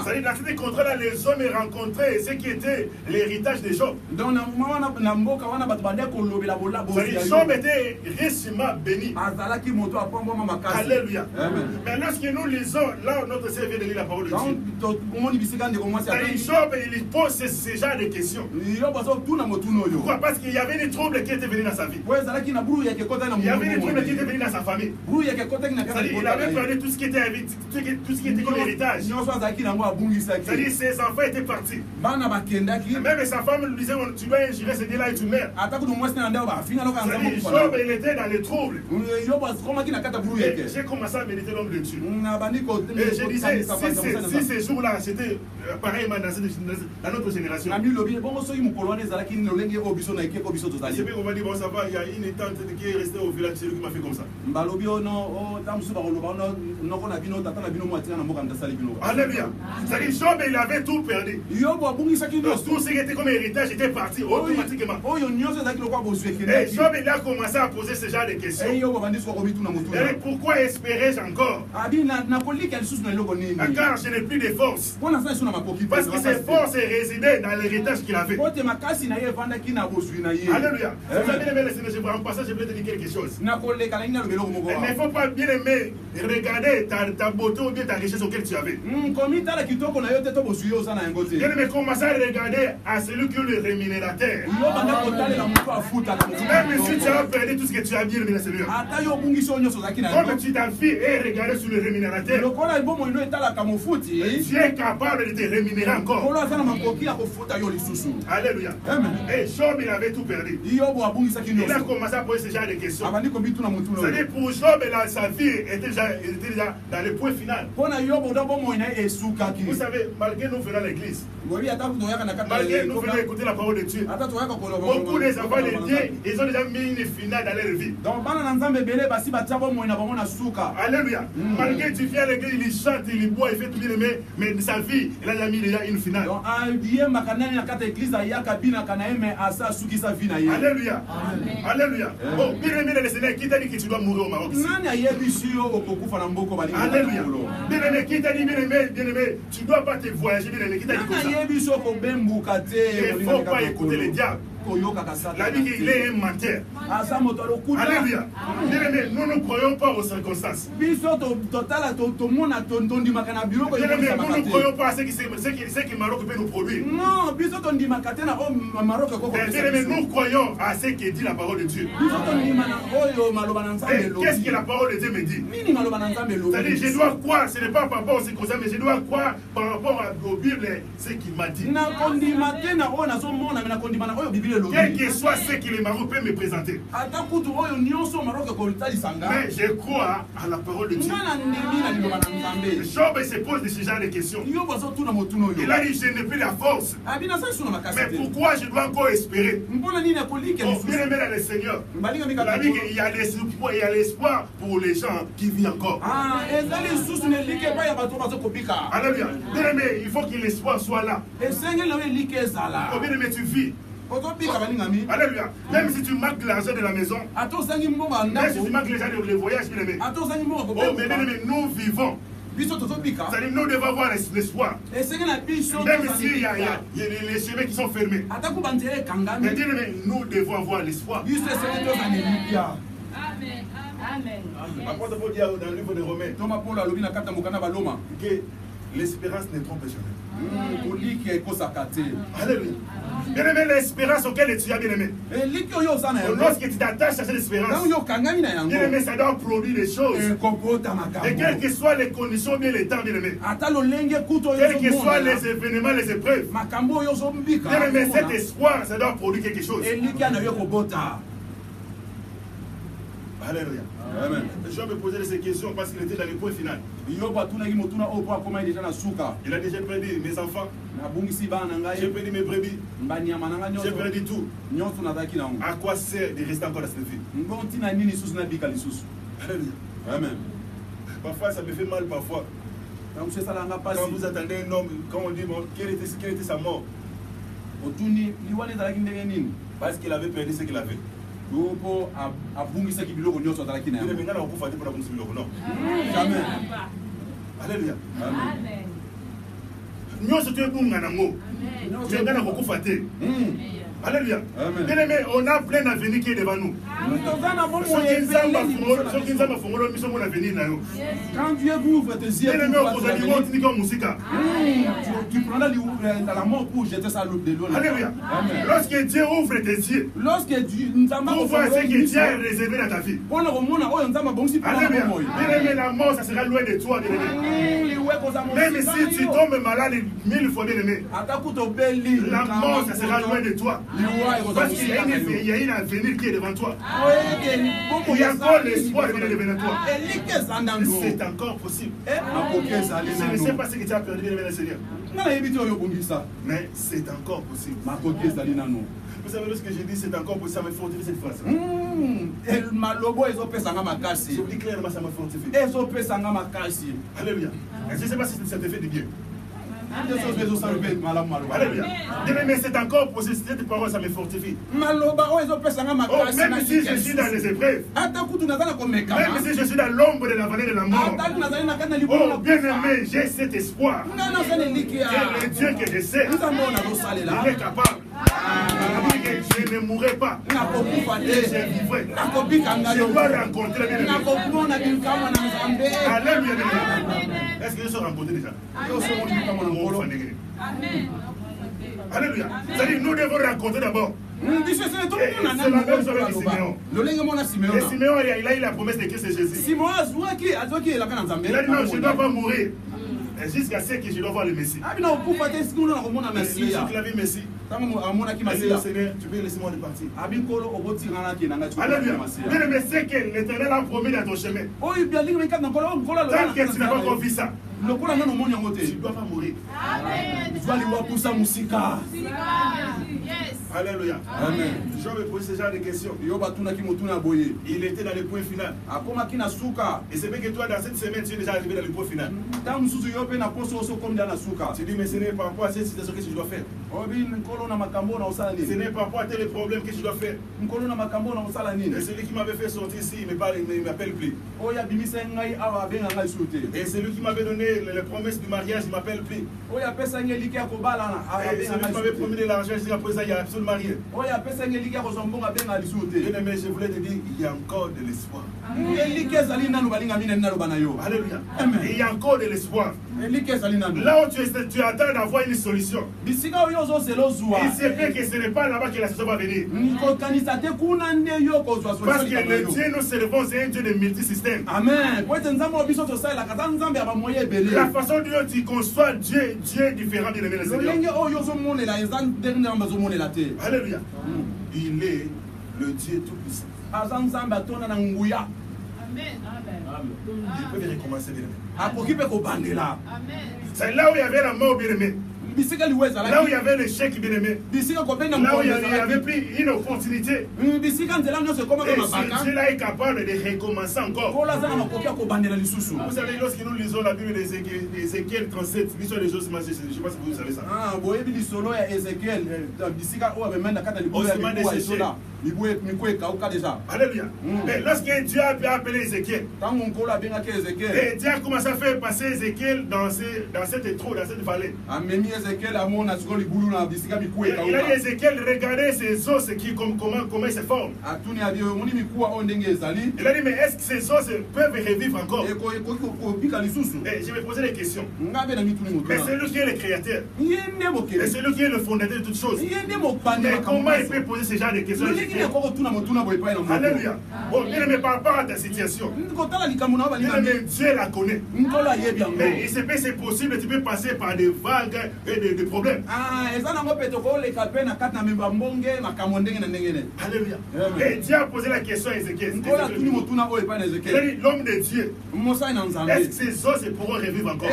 C'est-à-dire, dans cet contrat-là, les hommes rencontraient ce qui était l'héritage des Job. Donc, C'est-à-dire, Job était richement béni. Alléluia. Mais lorsque nous lisons, là, notre Seigneur vient de lire la parole de Dieu. Job, il pose ce genre de questions. Pourquoi? Parce qu'il y avait des troubles qui étaient venus dans sa vie. Il y avait des troubles qui étaient venus dans sa famille. Il avait perdu tout ce qui était comme héritage. C'est-à-dire, ses enfants étaient partis. Même sa femme lui disait, tu dois ingérer ce délai et tu meurs. C'est-à-dire, Job, il était dans les troubles. J'ai commencé à méditer l'homme de Dieu. Et je disais, si ces jours-là, c'était pareillement dans notre génération. C'est bien qu'on va dire, bon, ça va, il y a une tante qui est restée au village, c'est lui qui m'a fait comme ça. Alléluia. C'est-à-dire, Job, il avait tout perdu. Tout ce qui était comme héritage était parti automatiquement. Et Job, il a commencé à poser ce genre de questions. Et pourquoi espérais-je encore? Car je n'ai plus de force. Parce que ses forces résidaient dans l'héritage qu'il avait. Alléluia. Je vais en passer, je vais te dire quelque chose. Il ne faut pas bien aimer regarder ta beauté ou bien ta richesse auquel tu avais. Bien aimé, commencer à regarder à celui qui est le rémunérateur. Même si tu as perdu tout ce que tu as bien aimé, Seigneur. Comme tu t'enfuis et regarder sur le rémunérateur, tu es capable de te rémunérer encore. Alléluia. Et Job, il avait tout perdu. Il a commencé à poser ce genre de questions. C'est-à-dire, pour Job, sa vie était déjà dans le point final. Vous savez, malgré nous venons à l'église, malgré nous venons écouter la parole de Dieu, beaucoup des enfants de Dieu, ils ont déjà mis une finale dans leur vie. Alléluia. Malgré tu viens à l'église, il chante, il boit, il fait tout bien, mais sa vie, il a déjà mis déjà une finale. Alléluia. Alléluia. Bon, bien aimé le Seigneur, qui t'a dit que tu dois mourir au Maroc? Alléluia. Bien aimé, qui t'a dit, bien aimé, tu ne dois pas te voyager, bien aimé, qui t'a dit comme ça? Il ne faut pas écouter le diable. La vie, il est un menteur. Alléluia. Bien aimé, nous ne croyons pas aux circonstances. Bien aimé, nous ne croyons pas à ce que Maroc peut nous produire. Bien aimé, nous croyons à ce que dit la parole de Dieu. Qu'est-ce que la parole de Dieu me dit? C'est-à-dire, je dois croire, ce n'est pas par rapport aux circonstances, mais je dois croire par rapport aux Bibles, ce qu'il m'a dit. Quel que soit ce que le Maroc peut me présenter. Mais je crois à la parole de Dieu. Job se pose de ce genre de questions. Il a dit, je n'ai plus la force. Mais pourquoi je dois encore espérer? Bien aimé dans le Seigneur. Il y a l'espoir pour les gens qui vivent encore. Alléluia. Bien aimé, il faut que l'espoir soit là. Bien aimé, tu vis. Alléluia. Même si tu manques l'argent de la maison, même si tu manques l'argent de voyage, bien aimé. Oh, mais bien aimé, nous vivons. C'est-à-dire, nous devons avoir l'espoir. Même s'il y a les chemins qui sont fermés. Mais bien aimé, nous devons avoir l'espoir. Amen. L'apôtre Paul dit dans le livre de Romains que l'espérance ne trompe jamais. Alléluia. Bien aimé, l'espérance auquel tu as, bien aimé. Lorsque tu t'attaches à cette espérance, bien aimé, ça doit produire des choses. Et quelles que soient les conditions, bien les temps, bien aimé. Quels que soient les événements, les épreuves. Bien aimé, cet espoir, ça doit produire quelque chose. Alléluia. Je vais me poser ces questions parce qu'il était dans le point final. Il a déjà perdu mes enfants. J'ai perdu mes brebis. J'ai perdu tout. À quoi sert de rester encore dans cette vie? Alléluia. Amen. Parfois ça me fait mal parfois. Quand vous attendez un homme, quand on dit bon, quelle était sa mort? Parce qu'il avait perdu ce qu'il avait. Jamais. Alléluia. Amen. Nous sommes tous les gens. Alléluia. Bien aimé, on a plein d'avenir qui est devant nous. Quand Dieu ouvre tes yeux, tu prendras la mort pour jeter ça à l'eau de l'eau. Alléluia. Lorsque Dieu ouvre tes yeux, pour voir ce que Dieu a réservé dans ta vie. Alléluia. Bien aimé, la mort, ça sera loin de toi, bien aimé. Même si tu tombes malade 1000 fois, bien aimé, la mort, ça sera loin de toi. Parce qu'il y a un avenir qui est devant toi. Il y a encore l'espoir qui est devant toi. C'est encore possible. Je ne sais pas ce que tu as perdu, bien aimé, Seigneur. Mais c'est encore possible. Vous savez, lorsque je dis c'est encore possible, ça me fortifie cette phrase. Je vous dis clairement, ça me fortifie. Alléluia. Je ne sais pas si ça te fait du bien. Alléluia. Mais c'est encore possible. Cette parole, ça me fortifie. Même si je suis dans les épreuves, même si je suis dans l'ombre de la vallée de la mort, oh bien aimé, j'ai cet espoir. Que le Dieu que je sais, il est capable. Je ne mourrai pas. Je vivrai. Je dois rencontrer bien aimé. Alléluia. Est-ce que je suis rencontré déjà? Alléluia. C'est-à-dire, nous devons rencontrer d'abord. C'est la même chose avec Siméon. Et Siméon, il a eu la promesse de Christ Jésus. Il a dit non, je ne dois pas mourir jusqu'à ce que je dois voir le Messie. Jésus qui a vu le Messie. Seigneur, tu peux laisser moi de partir. Alléluia. Bien aimé, c'est que l'Éternel a promis dans ton chemin. Tant que tu n'as pas encore vu ça, tu ne dois pas mourir. Alléluia. Amen. Je vais poser ce genre de questions. Il était dans le point final. Et c'est vrai que toi, dans cette semaine, tu es déjà arrivé dans le point final. Tu dis, mais ce n'est pas par rapport à cette situation que je dois faire. Ce n'est pas par rapport à tel problème que je dois faire. Et celui qui m'avait fait sortir ici, il ne m'appelle plus. Et celui qui m'avait donné les promesses du mariage, il ne m'appelle plus. Et celui qui m'avait promis de l'argent, jusqu'à présent, il n'y a absolument rien. Bien aimé, je voulais te dire, il y a encore de l'espoir. Alléluia. Il y a encore de l'espoir. Là où tu attends d'avoir une solution, il se peut que ce n'est pas là-bas que la solution va venir. Parce que le Dieu nous servons, c'est un Dieu de multisystème. Amen. La façon dont tu conçois Dieu est différent de l'aimer le Seigneur. Alléluia. Il est le Dieu tout-puissant. Il peut recommencer, bien aimé. C'est là où il y avait la mort, bien aimé. Là où il y avait l'échec, bien aimé. Là où il n'y avait plus une opportunité. Et si Dieu là est capable de recommencer encore. Vous savez, lorsque nous lisons la Bible d'Ézéchiel 37, l'histoire des choses, je ne sais pas si vous savez ça. Alléluia. Mais lorsque Dieu a appelé Ézéchiel, et Dieu a commencé à faire passer Ézéchiel dans cette trou, dans cette vallée. Il a dit Ézéchiel, regardez ces os comment ils se forment. Il a dit, mais est-ce que ces os peuvent revivre encore? Et je vais poser des questions. Mais c'est lui qui est le créateur. Et c'est lui qui est le fondateur de toutes choses. Mais comment il peut poser ce genre de questions? Alléluia. Bon, bien aimé, par rapport à ta situation, bien aimé, Dieu la connaît. Mais il se peut, c'est possible, tu peux passer par des vagues et des problèmes. Alléluia. Et Dieu a posé la question à Ézéchiel. Il a dit, l'homme de Dieu, est-ce que ces os pourront revivre encore?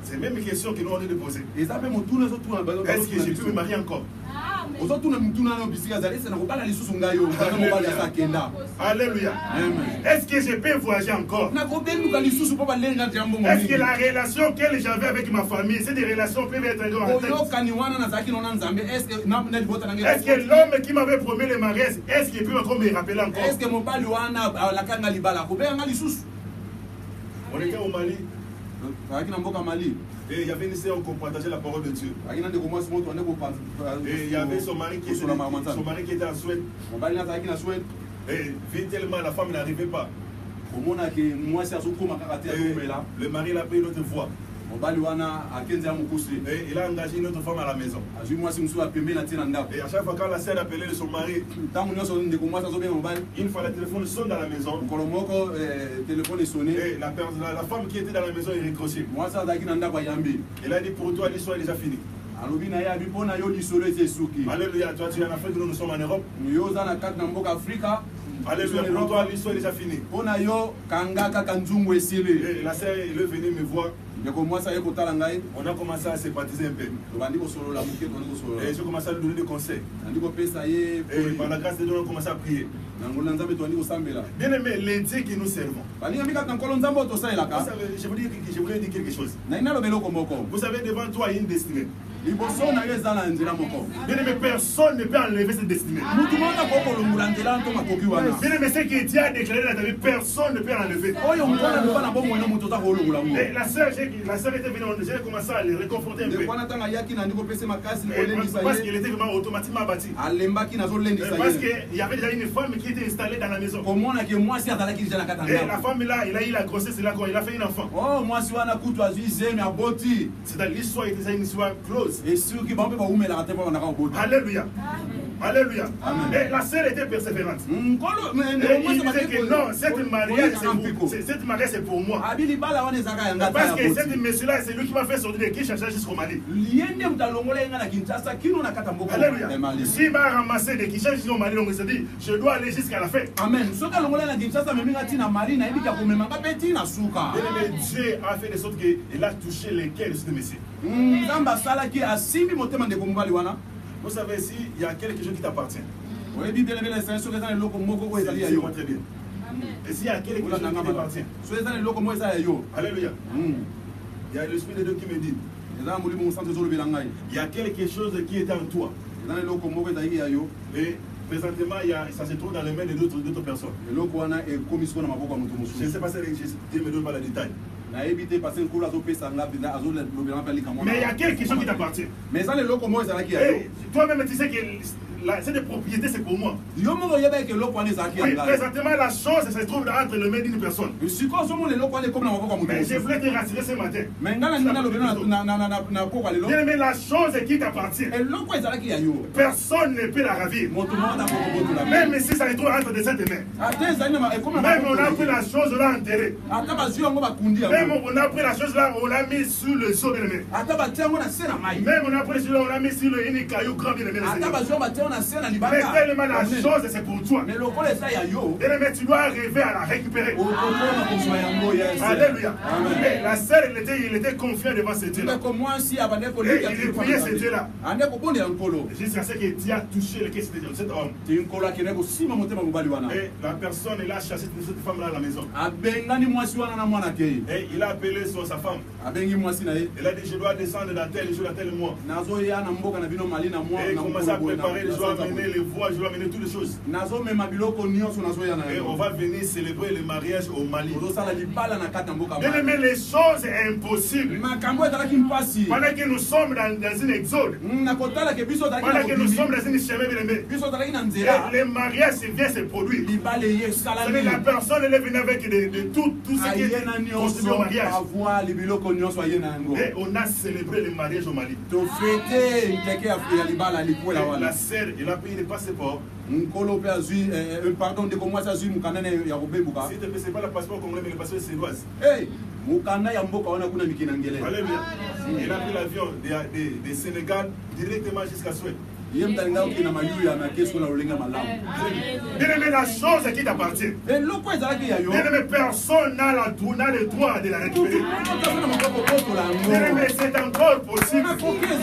C'est la même question que nous avons de poser. Est-ce que je peux me marier encore? Alléluia. Est-ce que je peux voyager encore? Est-ce que la relation que j'avais avec ma famille, c'est des relations peuvent être est-ce que l'homme qui m'avait promis le mariage, est-ce qu'il peut encore me rappeler encore? On était au Mali. Et il y avait une sœur qui partageait la parole de Dieu. Et il y avait son mari qui était en Suède. Et vite tellement la femme n'arrivait pas. Et le mari l'a pris une autre voie. Et il a engagé une autre femme à la maison. Et à chaque fois quand la sœur appelait son mari, une fois le téléphone sonne dans la maison, et la femme qui était dans la maison est décrochée. Elle a dit pour toi l'histoire est déjà finie. Alléluia, toi tu es en Afrique, nous sommes en Europe. Alléluia, pour toi l'histoire est déjà finie. Et la sœur est venue me voir. On a commencé à se baptiser un peu. Et j'ai commencé à lui donner des conseils. Et par la grâce de Dieu, on a commencé à prier. Bien aimé, les dieux que nous servons. Je voulais dire quelque chose. Vous avez devant toi une destinée. Bien aimé, personne ne peut enlever cette destinée. Bien aimé, ce que Dieu a déclaré dans ta vie, personne ne peut l'enlever. Et la sœur était venue, j'ai commencé à les réconforter un peu. Parce qu'elle était vraiment automatiquement bâtie. Parce qu'il y avait déjà une femme qui était installée dans la maison. Et la femme là, il a eu la grossesse, il a fait un enfant. C'est l'histoire était déjà une histoire close. Alléluia. Alléluia. Et la sœur était persévérante. Et il disait que non, cette mariage c'est pour moi. Parce que cette monsieur-là, c'est lui qui m'a fait sortir de Kinshasa jusqu'au Mali. Alléluia. Si il m'a ramassé de Kinshasa jusqu'au Mali, donc il s'est dit, je dois aller jusqu'à la fin. Amen. Dieu a fait de sorte qu'il a touché les cœurs de ce monsieur. Vous savez, si il y a quelque chose qui t'appartient, c'est très bien. Et s'il y a quelque chose qui t'appartient, alléluia. Il y a l'Esprit de Dieu qui me dit, il y a quelque chose qui est en toi. Et présentement, ça se trouve dans les mains d'autres personnes. Je ne sais pas si Dieu me donne pas le détail. Mais il y a quelque chose qui t'appartient. Toi-même, tu sais que cette propriété, c'est pour moi. Oui, présentement, la chose se trouve entre les mains d'une personne. Mais je voulais te rassurer ce matin. Mais la chose qui t'appartient, personne ne peut la ravir. Même si ça se trouve entre de cette main. Même on a pris la chose, on l'a enterrée. Même on a pris la chose là, on l'a mis sur le sol de la main. Même on a pris celui-là, on l'a mis sur le caillou grand de la main. Mais tellement la chose c'est pour toi. Mais tu dois arriver à la récupérer. Alléluia. Et la sœur, il était confiant devant ce Dieu-là. Et il priait ce Dieu-là. Jusqu'à ce que Dieu a touché le cœur de cet homme. Et la personne, il a chassé cette femme-là à la maison. Et il a appelé sa femme. Il a dit, je dois descendre dans tel jour, dans tel mois. Et il commence à préparer, je dois amener les voies, je dois amener toutes les choses. Et on va venir célébrer le mariage au Mali. Bien aimé, les choses impossibles. Pendant que nous sommes dans une exode. Pendant que nous sommes dans une chemin, bien aimé. Le mariage vient se produire. La personne elle est venue avec de tout ce qui est construit au mariage. Et on a célébré le mariage au Mali. La sœur, il a payé le passeport. Pardon, de comment ça s'il te plaît, c'est pas le passeport congolais, mais le passeport suédoise. Alléluia. Il a pris l'avion de Sénégal directement jusqu'à Suède. Bien aimé, la chose qui t'appartient. Bien aimé, personne n'a le droit de la récupérer. Bien aimé, c'est encore possible.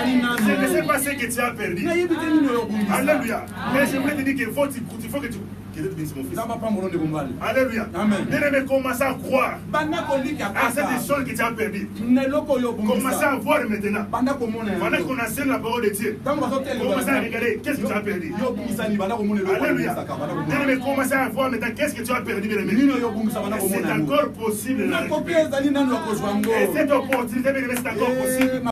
Je ne sais pas ce que tu as perdu. Alléluia. Mais j'aimerais te dire qu'il faut que tu... Alléluia. Bien-aimé, commence à croire à cette chose que tu as perdue. Commence à voir maintenant. Pendant qu'on enseigne la parole de Dieu, commence à regarder qu'est-ce que tu as perdu. Alléluia. Bien-aimé, commence à voir maintenant qu'est-ce que tu as perdu. C'est encore possible. Et cette opportunité, c'est encore possible.